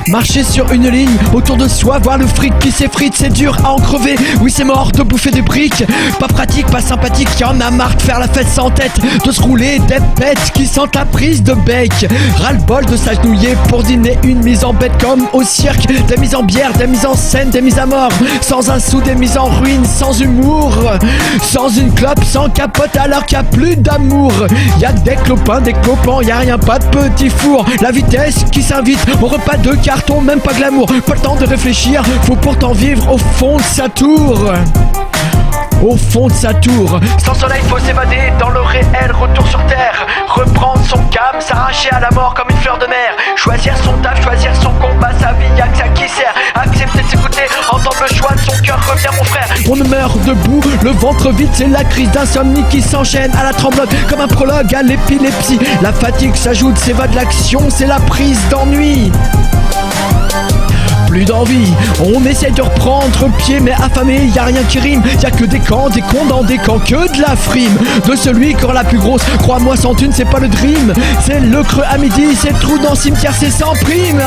Marcher sur une ligne, autour de soi, voir le fric qui s'effrite, c'est dur à en crever. Oui, c'est mort de bouffer des briques. Pas pratique, pas sympathique, y'en a marre de faire la fête sans tête, de se rouler des pètes qui sentent la prise de bec. Ras-le-bol de s'agenouiller pour dîner une mise en bête comme au cirque. Des mises en bière, des mises en scène, des mises à mort. Sans un sou, des mises en ruine, sans humour. Sans une clope, sans capote alors qu'il n'y a plus d'amour. Y'a des clopins, des clopans, y'a rien, pas de petit four. La vitesse qui s'invite, au repas de carton, même pas glamour. Pas le temps de réfléchir, faut pourtant vivre au fond de sa tour. Au fond de sa tour. Sans soleil, faut s'évader dans le réel, retour sur terre. Reprendre son calme, s'arracher à la mort comme une fleur de mer. Choisir son taf, choisir son combat, sa vie, y'a que ça qui sert. Accepter de s'écouter, entendre le choix de son cœur, reviens mon frère. On ne meurt debout, le ventre vide, c'est la crise d'insomnie qui s'enchaîne à la tremblote comme un prologue à l'épilepsie. La fatigue s'ajoute, s'évade l'action, c'est la prise d'ennui. Plus d'envie, on essaye de reprendre pied, mais affamé, y a rien qui rime. Y'a que des camps, des cons dans des camps, que de la frime. De celui qui aura la plus grosse, crois-moi, sans thune, c'est pas le dream. C'est le creux à midi, c'est le trou dans le cimetière, c'est sans prime.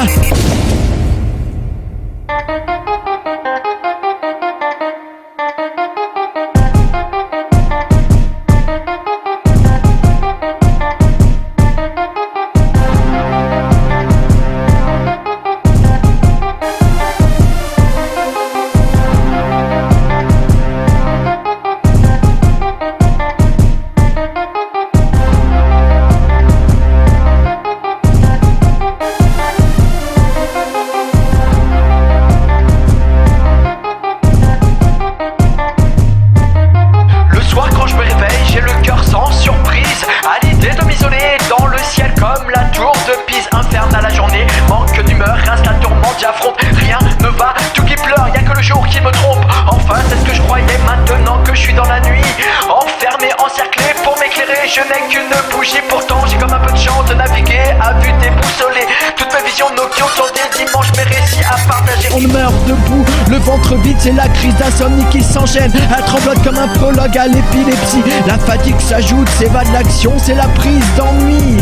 J'affronte, rien ne va, tout qui pleure, y'a que le jour qui me trompe. Enfin c'est ce que je croyais maintenant que je suis dans la nuit. Enfermé, encerclé pour m'éclairer, je n'ai qu'une bougie. Pourtant j'ai comme un peu de chance de naviguer à vue déboussolée. Toutes mes visions nocturnes sont des dimanches, mes récits à partager. On meurt debout, le ventre vide, c'est la crise d'insomnie qui s'enchaîne. Elle tremblote comme un prologue à l'épilepsie. La fatigue s'ajoute, s'évade l'action, c'est la prise d'ennui.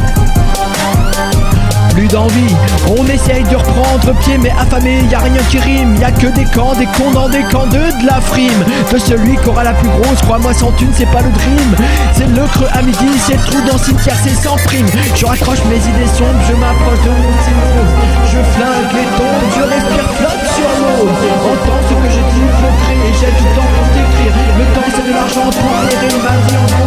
Plus d'envie, on essaye de reprendre pied, mais affamé, y'a rien qui rime. Y'a que des camps, des cons dans des camps, de la frime. De celui qui aura la plus grosse, crois-moi, sans thune, c'est pas le dream. C'est le creux à midi, c'est le trou dans le cimetière, c'est sans prime. Je raccroche mes idées sombres, je m'approche de mon silence. Je flingue les tombes, je respire, flotte sur l'eau. Entends ce que je dis, je crée, j'ai du temps pour t'écrire. Le temps c'est de l'argent pour aérer ma vie en